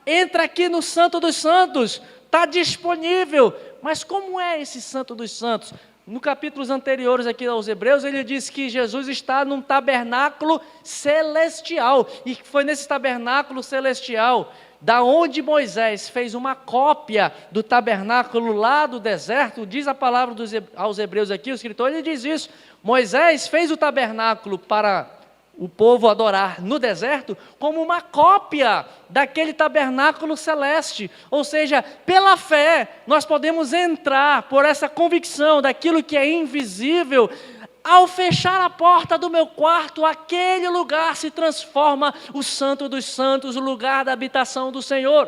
Entra aqui no Santo dos Santos, está disponível. Mas como é esse Santo dos Santos? No capítulos anteriores aqui aos Hebreus, ele diz que Jesus está num tabernáculo celestial, e foi nesse tabernáculo celestial da onde Moisés fez uma cópia do tabernáculo lá do deserto. Diz a palavra aos Hebreus aqui, o escritor, ele diz isso, Moisés fez o tabernáculo para o povo adorar no deserto como uma cópia daquele tabernáculo celeste. Ou seja, pela fé nós podemos entrar por essa convicção daquilo que é invisível. Ao fechar a porta do meu quarto, aquele lugar se transforma o Santo dos Santos, o lugar da habitação do Senhor.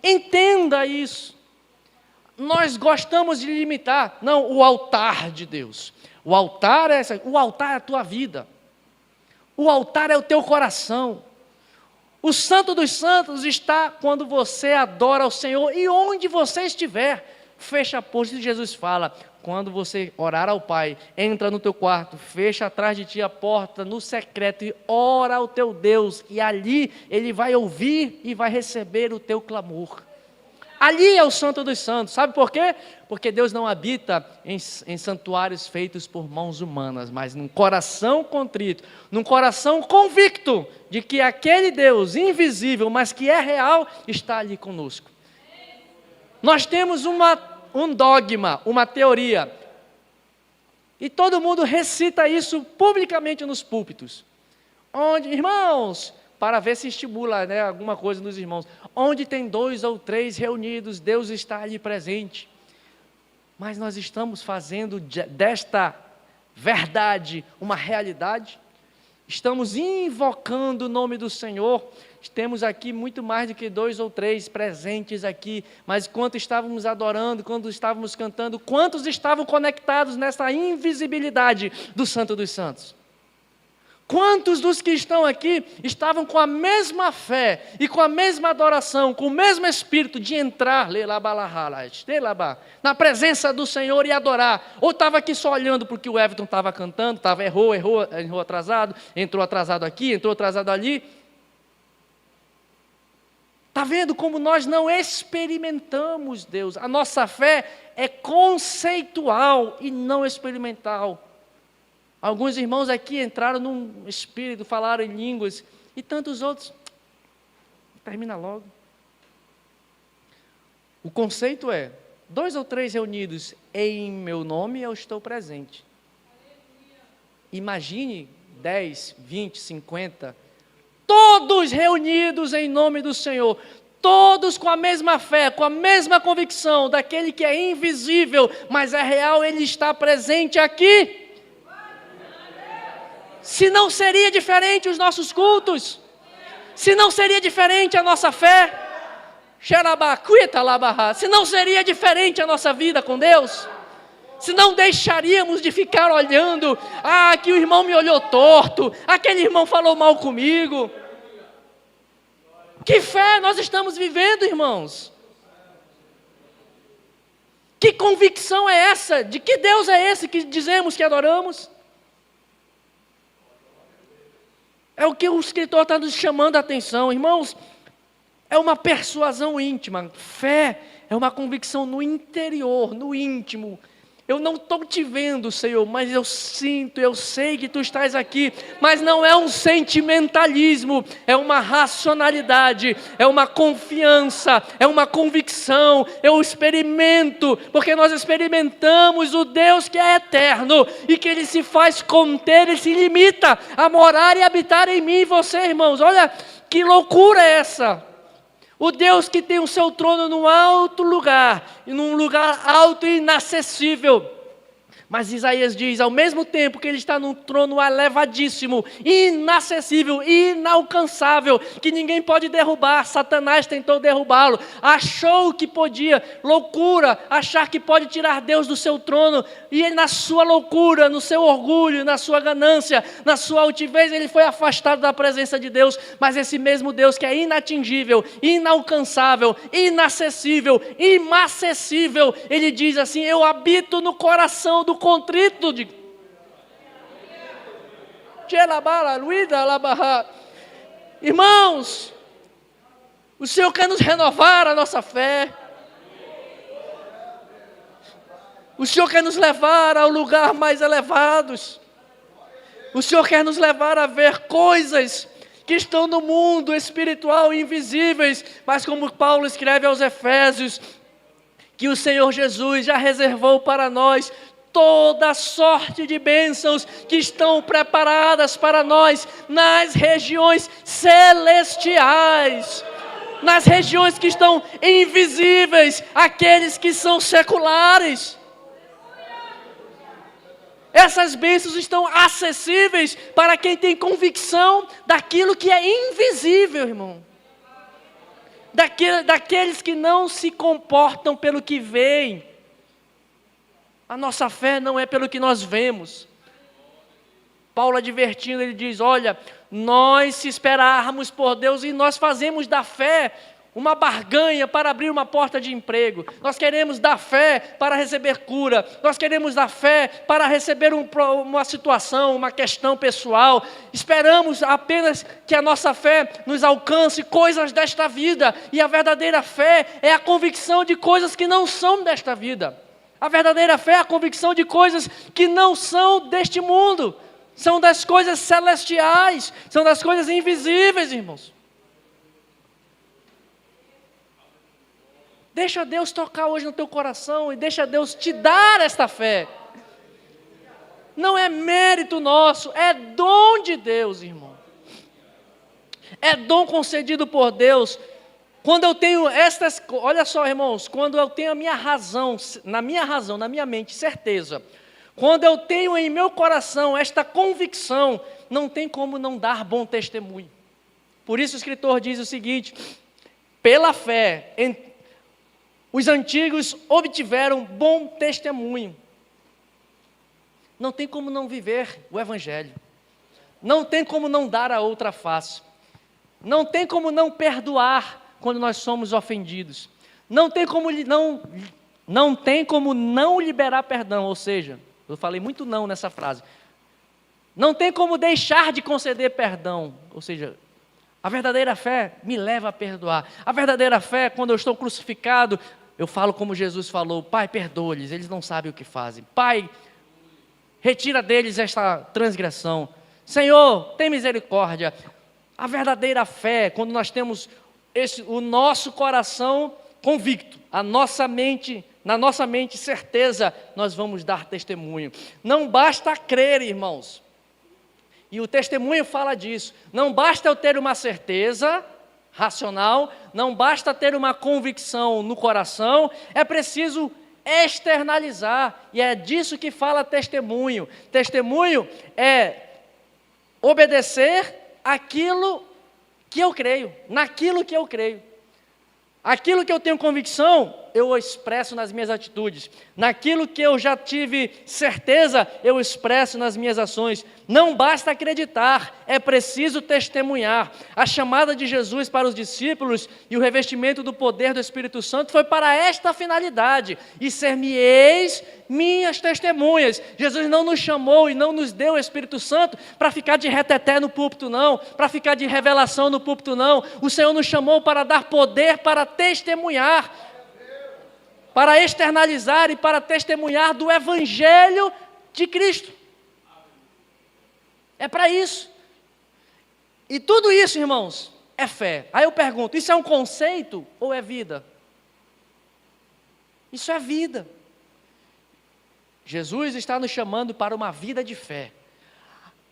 Entenda isso. Nós gostamos de limitar, não, o altar de Deus. O altar é a tua vida. O altar é o teu coração. O Santo dos Santos está quando você adora ao Senhor e onde você estiver. Fecha a porta, Jesus fala, quando você orar ao Pai, entra no teu quarto, fecha atrás de ti a porta no secreto e ora ao teu Deus, e ali Ele vai ouvir e vai receber o teu clamor. Ali é o Santo dos Santos, sabe por quê? Porque Deus não habita em santuários feitos por mãos humanas, mas num coração contrito, num coração convicto de que aquele Deus invisível, mas que é real, está ali conosco. Nós temos um dogma, uma teoria, e todo mundo recita isso publicamente nos púlpitos, onde, irmãos, para ver se estimula, alguma coisa nos irmãos, onde tem 2 ou 3 reunidos, Deus está ali presente. Mas nós estamos fazendo desta verdade uma realidade? Estamos invocando o nome do Senhor? Temos aqui muito mais do que 2 ou 3 presentes aqui, mas quando estávamos adorando, quando estávamos cantando, quantos estavam conectados nessa invisibilidade do Santo dos Santos? Quantos dos que estão aqui estavam com a mesma fé e com a mesma adoração, com o mesmo espírito de entrar na presença do Senhor e adorar? Ou estava aqui só olhando para o que o Everton estava cantando, errou atrasado, entrou atrasado aqui, entrou atrasado ali? Está vendo como nós não experimentamos Deus? A nossa fé é conceitual e não experimental. Alguns irmãos aqui entraram num espírito, falaram em línguas, e tantos outros. Termina logo. O conceito é, 2 ou 3 reunidos em meu nome, eu estou presente. Imagine 10, 20, 50, todos reunidos em nome do Senhor, todos com a mesma fé, com a mesma convicção daquele que é invisível, mas é real, ele está presente aqui. Se não seria diferente os nossos cultos, se não seria diferente a nossa fé, se não seria diferente a nossa vida com Deus, se não deixaríamos de ficar olhando, que o irmão me olhou torto, aquele irmão falou mal comigo. Que fé nós estamos vivendo, irmãos? Que convicção é essa? De que Deus é esse que dizemos que adoramos? É o que o escritor está nos chamando a atenção, irmãos. É uma persuasão íntima. Fé é uma convicção no interior, no íntimo. Eu não estou te vendo, Senhor, mas eu sinto, eu sei que Tu estás aqui. Mas não é um sentimentalismo, é uma racionalidade, é uma confiança, é uma convicção. Eu experimento, porque nós experimentamos o Deus que é eterno e que Ele se faz conter, Ele se limita a morar e habitar em mim e você, irmãos. Olha que loucura é essa! O Deus que tem o seu trono num alto lugar, e num lugar alto e inacessível. Mas Isaías diz, ao mesmo tempo que ele está num trono elevadíssimo, inacessível, inalcançável, que ninguém pode derrubar, Satanás tentou derrubá-lo, achou que podia, loucura, achar que pode tirar Deus do seu trono, e ele na sua loucura, no seu orgulho, na sua ganância, na sua altivez, ele foi afastado da presença de Deus. Mas esse mesmo Deus que é inatingível, inalcançável, inacessível, imacessível, ele diz assim, eu habito no coração do contrito de irmãos, o Senhor quer nos renovar a nossa fé. O Senhor quer nos levar ao lugar mais elevados. O Senhor quer nos levar a ver coisas que estão no mundo espiritual invisíveis, mas como Paulo escreve aos Efésios, que o Senhor Jesus já reservou para nós toda sorte de bênçãos que estão preparadas para nós nas regiões celestiais, nas regiões que estão invisíveis, aqueles que são seculares. Essas bênçãos estão acessíveis para quem tem convicção daquilo que é invisível, irmão. Daqueles que não se comportam pelo que veem. A nossa fé não é pelo que nós vemos. Paulo advertindo, ele diz, olha, nós se esperarmos por Deus e nós fazemos da fé uma barganha para abrir uma porta de emprego. Nós queremos dar fé para receber cura. Nós queremos dar fé para receber uma situação, uma questão pessoal. Esperamos apenas que a nossa fé nos alcance coisas desta vida. E a verdadeira fé é a convicção de coisas que não são desta vida. A verdadeira fé é a convicção de coisas que não são deste mundo. São das coisas celestiais. São das coisas invisíveis, irmãos. Deixa Deus tocar hoje no teu coração e deixa Deus te dar esta fé. Não é mérito nosso, é dom de Deus, irmão. É dom concedido por Deus. Quando eu tenho estas, olha só, irmãos, quando eu tenho a minha razão, na minha mente, certeza. Quando eu tenho em meu coração esta convicção, não tem como não dar bom testemunho. Por isso o escritor diz o seguinte, pela fé, os antigos obtiveram bom testemunho. Não tem como não viver o Evangelho. Não tem como não dar a outra face. Não tem como não perdoar quando nós somos ofendidos. Não tem como não liberar perdão. Ou seja, eu falei muito não nessa frase. Não tem como deixar de conceder perdão. Ou seja, a verdadeira fé me leva a perdoar. A verdadeira fé, quando eu estou crucificado, eu falo como Jesus falou, Pai, perdoa-lhes, eles não sabem o que fazem. Pai, retira deles esta transgressão. Senhor, tem misericórdia. A verdadeira fé, quando nós temos o nosso coração convicto, na nossa mente certeza, nós vamos dar testemunho. Não basta crer, irmãos. E o testemunho fala disso. Não basta eu ter uma certeza, racional, não basta ter uma convicção no coração, é preciso externalizar, e é disso que fala testemunho. Testemunho é obedecer aquilo que eu creio, naquilo que eu creio. Aquilo que eu tenho convicção, eu expresso nas minhas atitudes. Naquilo que eu já tive certeza, eu expresso nas minhas ações. Não basta acreditar, é preciso testemunhar. A chamada de Jesus para os discípulos e o revestimento do poder do Espírito Santo foi para esta finalidade: e ser-me-eis minhas testemunhas. Jesus não nos chamou e não nos deu o Espírito Santo para ficar de reteté no púlpito, não, para ficar de revelação no púlpito, não. O Senhor nos chamou para dar poder para testemunhar, para externalizar e para testemunhar do Evangelho de Cristo. É para isso. E tudo isso, irmãos, é fé. Aí eu pergunto, isso é um conceito ou é vida? Isso é vida. Jesus está nos chamando para uma vida de fé.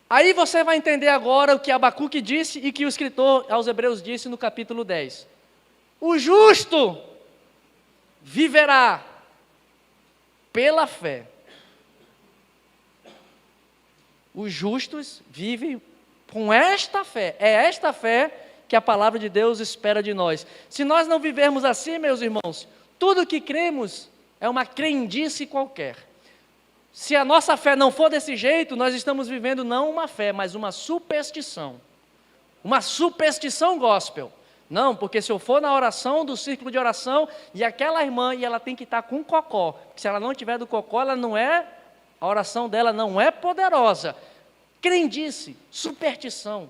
Aí você vai entender agora o que Abacuque disse e que o escritor aos Hebreus disse no capítulo 10. O justo viverá pela fé. Os justos vivem com esta fé. É esta fé que a palavra de Deus espera de nós. Se nós não vivermos assim, meus irmãos, tudo que cremos é uma crendice qualquer. Se a nossa fé não for desse jeito, nós estamos vivendo não uma fé, mas uma superstição. Uma superstição gospel. Não, porque se eu for na oração, do círculo de oração, e aquela irmã, e ela tem que estar com cocó, se ela não tiver do cocó, ela não é, a oração dela não é poderosa. Crendice, superstição.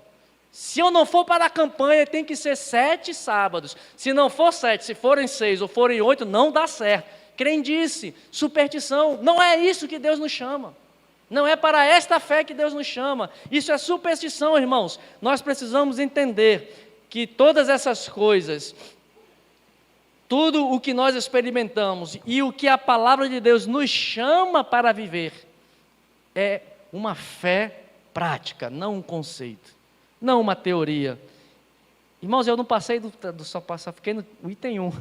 Se eu não for para a campanha, tem que ser 7 sábados. Se não for 7, se forem 6 ou forem 8, não dá certo. Crendice, superstição, não é isso que Deus nos chama. Não é para esta fé que Deus nos chama. Isso é superstição, irmãos. Nós precisamos entender que todas essas coisas, tudo o que nós experimentamos e o que a palavra de Deus nos chama para viver, é uma fé prática, não um conceito, não uma teoria. Irmãos, eu não passei só fiquei no item 1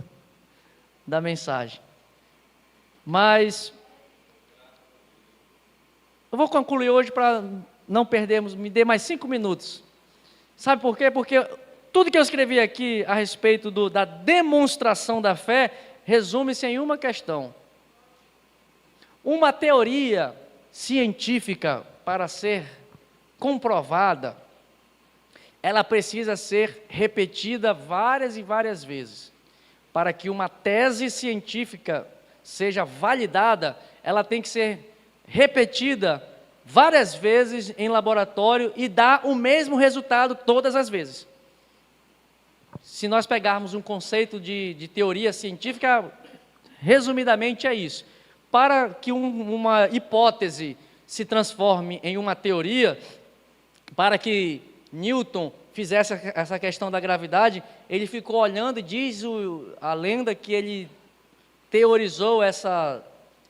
da mensagem. Mas eu vou concluir hoje para não perdermos, me dê mais 5 minutos. Sabe por quê? Porque tudo que eu escrevi aqui a respeito da demonstração da fé resume-se em uma questão. Uma teoria científica, para ser comprovada, ela precisa ser repetida várias e várias vezes. Para que uma tese científica seja validada, ela tem que ser repetida várias vezes em laboratório e dar o mesmo resultado todas as vezes. Se nós pegarmos um conceito de teoria científica, resumidamente é isso. Para que uma hipótese se transforme em uma teoria, para que Newton fizesse essa questão da gravidade, ele ficou olhando e diz a lenda que ele teorizou essa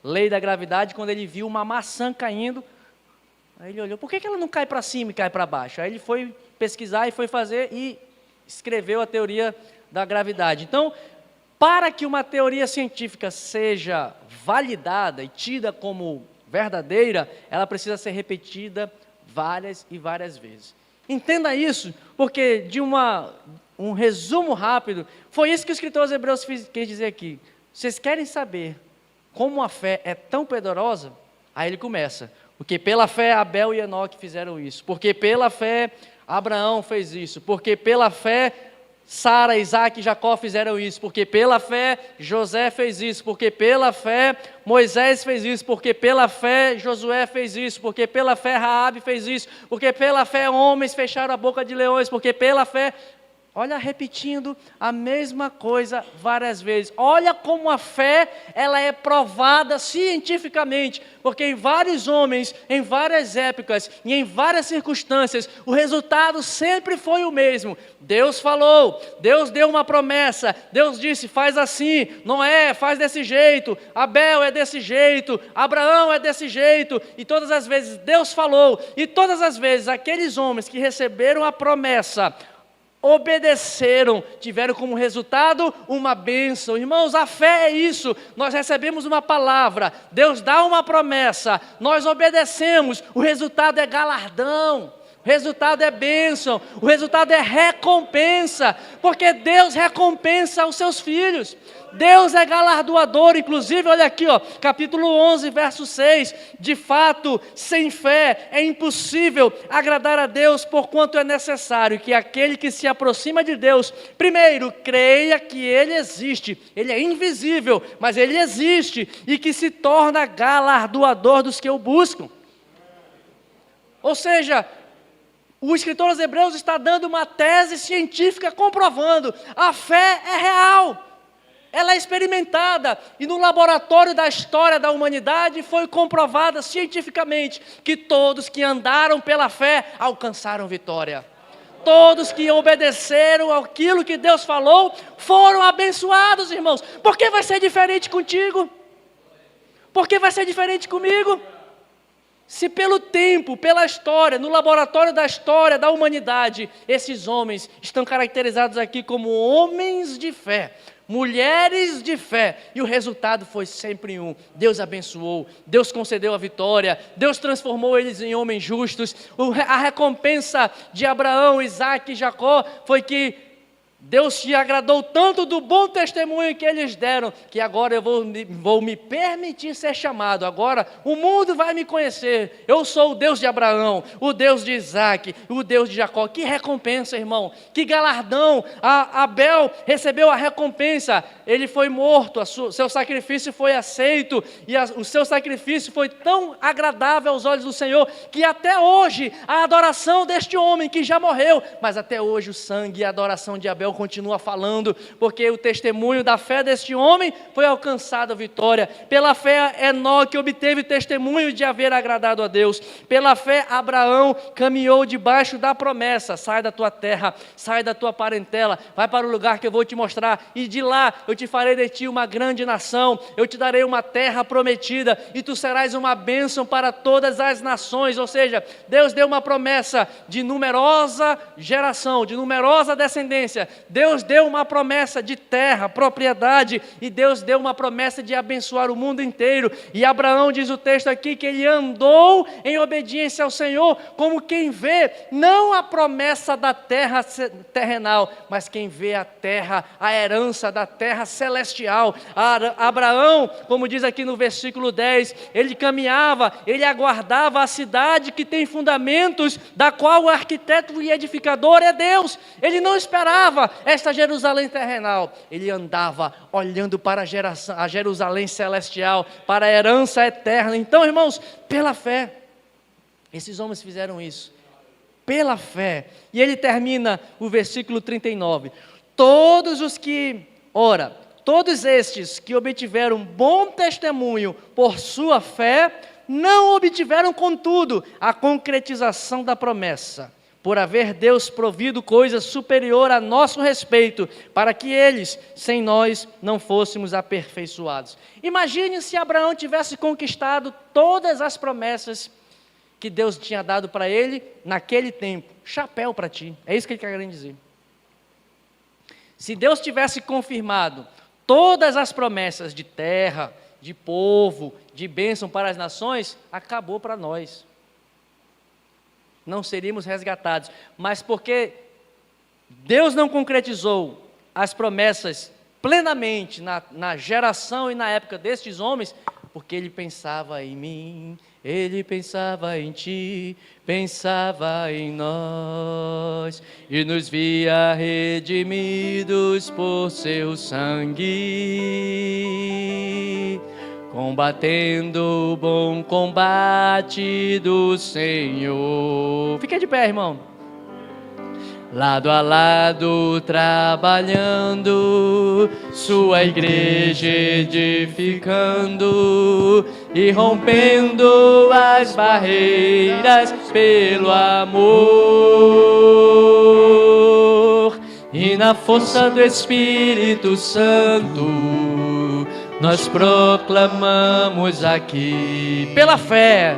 lei da gravidade quando ele viu uma maçã caindo. Aí ele olhou, por que ela não cai para cima e cai para baixo? Aí ele foi pesquisar e foi fazer e escreveu a teoria da gravidade. Então, para que uma teoria científica seja validada e tida como verdadeira, ela precisa ser repetida várias e várias vezes. Entenda isso, porque de um resumo rápido, foi isso que o escritor aos Hebreus quis dizer aqui. Vocês querem saber como a fé é tão poderosa? Aí ele começa, porque pela fé Abel e Enoque fizeram isso, porque pela fé Abraão fez isso, porque pela fé Sara, Isaac e Jacó fizeram isso, porque pela fé José fez isso, porque pela fé Moisés fez isso, porque pela fé Josué fez isso, porque pela fé Raabe fez isso, porque pela fé homens fecharam a boca de leões, porque pela fé... Olha, repetindo a mesma coisa várias vezes. Olha como a fé, ela é provada cientificamente, porque em vários homens, em várias épocas e em várias circunstâncias, o resultado sempre foi o mesmo. Deus falou, Deus deu uma promessa, Deus disse, faz assim, Noé faz desse jeito, Abel é desse jeito, Abraão é desse jeito, e todas as vezes Deus falou, e todas as vezes aqueles homens que receberam a promessa, obedeceram, tiveram como resultado uma bênção. Irmãos, a fé é isso. Nós recebemos uma palavra, Deus dá uma promessa, nós obedecemos, o resultado é galardão, o resultado é bênção, o resultado é recompensa, porque Deus recompensa os seus filhos. Deus é galardoador. Inclusive, olha aqui, capítulo 11, verso 6, de fato, sem fé é impossível agradar a Deus, porquanto é necessário que aquele que se aproxima de Deus, primeiro, creia que Ele existe. Ele é invisível, mas Ele existe, e que se torna galardoador dos que o buscam. Ou seja, o escritor aos Hebreus está dando uma tese científica comprovando, a fé é real. Ela é experimentada, e no laboratório da história da humanidade foi comprovada cientificamente que todos que andaram pela fé alcançaram vitória. Todos que obedeceram àquilo que Deus falou foram abençoados, irmãos. Por que vai ser diferente contigo? Por que vai ser diferente comigo? Se pelo tempo, pela história, no laboratório da história da humanidade, esses homens estão caracterizados aqui como homens de fé, mulheres de fé, e o resultado foi sempre um: Deus abençoou, Deus concedeu a vitória, Deus transformou eles em homens justos. A recompensa de Abraão, Isaque e Jacó foi que Deus se agradou tanto do bom testemunho que eles deram, que agora eu vou me permitir ser chamado. Agora o mundo vai me conhecer. Eu sou o Deus de Abraão, o Deus de Isaque, o Deus de Jacó. Que recompensa, irmão, que galardão. Abel recebeu a recompensa. Ele foi morto, seu sacrifício foi aceito, e o seu sacrifício foi tão agradável aos olhos do Senhor, que até hoje a adoração deste homem que já morreu, mas até hoje o sangue e a adoração de Abel continua falando, porque o testemunho da fé deste homem foi alcançada a vitória. Pela fé, Enoque obteve testemunho de haver agradado a Deus. Pela fé, Abraão caminhou debaixo da promessa: sai da tua terra, sai da tua parentela, vai para o lugar que eu vou te mostrar, e de lá eu te farei de ti uma grande nação, eu te darei uma terra prometida, e tu serás uma bênção para todas as nações. Ou seja, Deus deu uma promessa de numerosa geração, de numerosa descendência. Deus deu uma promessa de terra, propriedade, e Deus deu uma promessa de abençoar o mundo inteiro. E Abraão, diz o texto aqui, que ele andou em obediência ao Senhor, como quem vê não a promessa da terra terrenal, mas quem vê a terra, a herança da terra celestial. Abraão, como diz aqui no versículo 10, ele caminhava, ele aguardava a cidade que tem fundamentos, da qual o arquiteto e edificador é Deus. Ele não esperava esta Jerusalém terrenal, ele andava olhando para a Jerusalém celestial, para a herança eterna. Então, irmãos, pela fé, esses homens fizeram isso, pela fé. E ele termina o versículo 39, todos estes que obtiveram bom testemunho por sua fé, não obtiveram, contudo, a concretização da promessa, por haver Deus provido coisa superior a nosso respeito, para que eles, sem nós, não fôssemos aperfeiçoados. Imagine se Abraão tivesse conquistado todas as promessas que Deus tinha dado para ele naquele tempo. Chapéu para ti, é isso que ele quer querendo dizer. Se Deus tivesse confirmado todas as promessas de terra, de povo, de bênção para as nações, acabou para nós. Não seríamos resgatados. Mas porque Deus não concretizou as promessas plenamente na geração e na época destes homens, porque Ele pensava em mim, Ele pensava em ti, pensava em nós, e nos via redimidos por seu sangue, combatendo o bom combate do Senhor. Fica de pé, irmão. Lado a lado trabalhando, sua igreja edificando e rompendo as barreiras pelo amor. E na força do Espírito Santo nós proclamamos aqui, pela fé,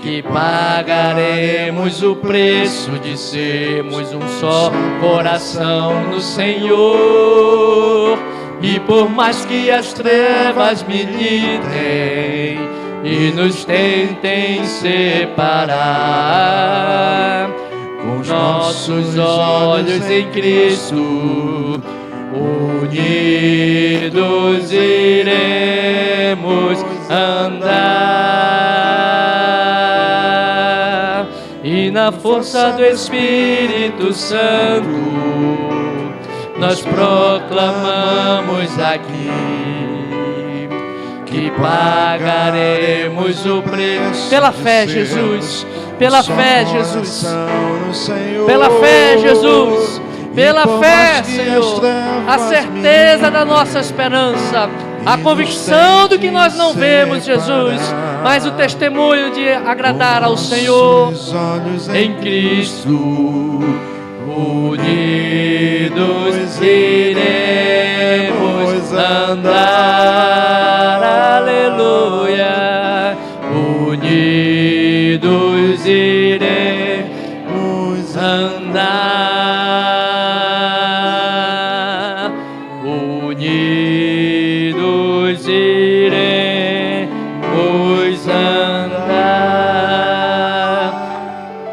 que pagaremos o preço de sermos um só coração no Senhor. E por mais que as trevas militem e nos tentem separar, com os nossos olhos em Cristo, unidos iremos andar, e na força do Espírito Santo nós proclamamos aqui que pagaremos o preço. Pela fé, Jesus. Pela fé, Jesus. Pela fé, Jesus. Pela fé, Senhor, a certeza da nossa esperança, a convicção do que nós não vemos, Jesus, mas o testemunho de agradar ao Senhor em Cristo. Unidos iremos andar, aleluia. Unidos iremos andar, unidos iremos andar.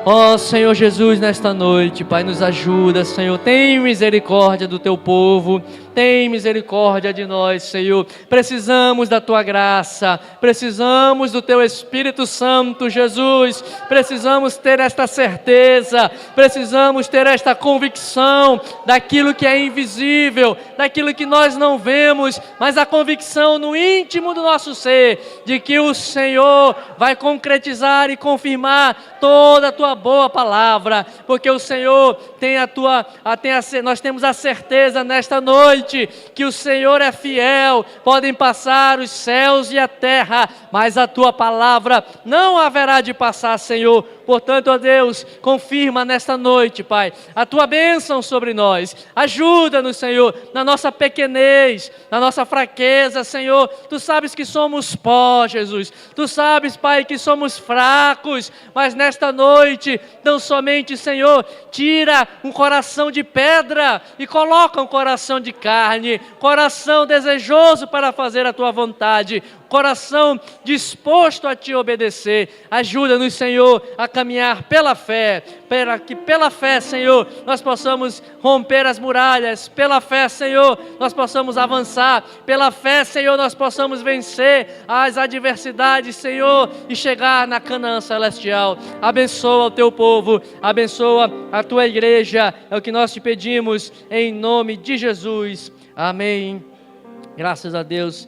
Ó Senhor Jesus, nesta noite, Pai, nos ajuda, Senhor, tem misericórdia do Teu povo, tem misericórdia de nós, Senhor. Precisamos da Tua graça, precisamos do Teu Espírito Santo, Jesus. Precisamos ter esta certeza, precisamos ter esta convicção daquilo que é invisível, daquilo que nós não vemos, mas a convicção no íntimo do nosso ser, de que o Senhor vai concretizar e confirmar toda a Tua boa palavra, porque o Senhor nós temos a certeza nesta noite que o Senhor é fiel. Podem passar os céus e a terra, mas a Tua palavra não haverá de passar, Senhor. Portanto, ó Deus, confirma nesta noite, Pai, a Tua bênção sobre nós. Ajuda-nos, Senhor, na nossa pequenez, na nossa fraqueza, Senhor. Tu sabes que somos pó, Jesus. Tu sabes, Pai, que somos fracos, mas nesta noite, tão somente, Senhor, tira um coração de pedra e coloca um coração de carne, coração desejoso para fazer a Tua vontade, coração disposto a Te obedecer. Ajuda-nos, Senhor, a caminhar pela fé, para que pela fé, Senhor, nós possamos romper as muralhas, pela fé, Senhor, nós possamos avançar, pela fé, Senhor, nós possamos vencer as adversidades, Senhor, e chegar na Canaã celestial. Abençoa o Teu povo, abençoa a Tua igreja, é o que nós Te pedimos, em nome de Jesus. Amém. Graças a Deus.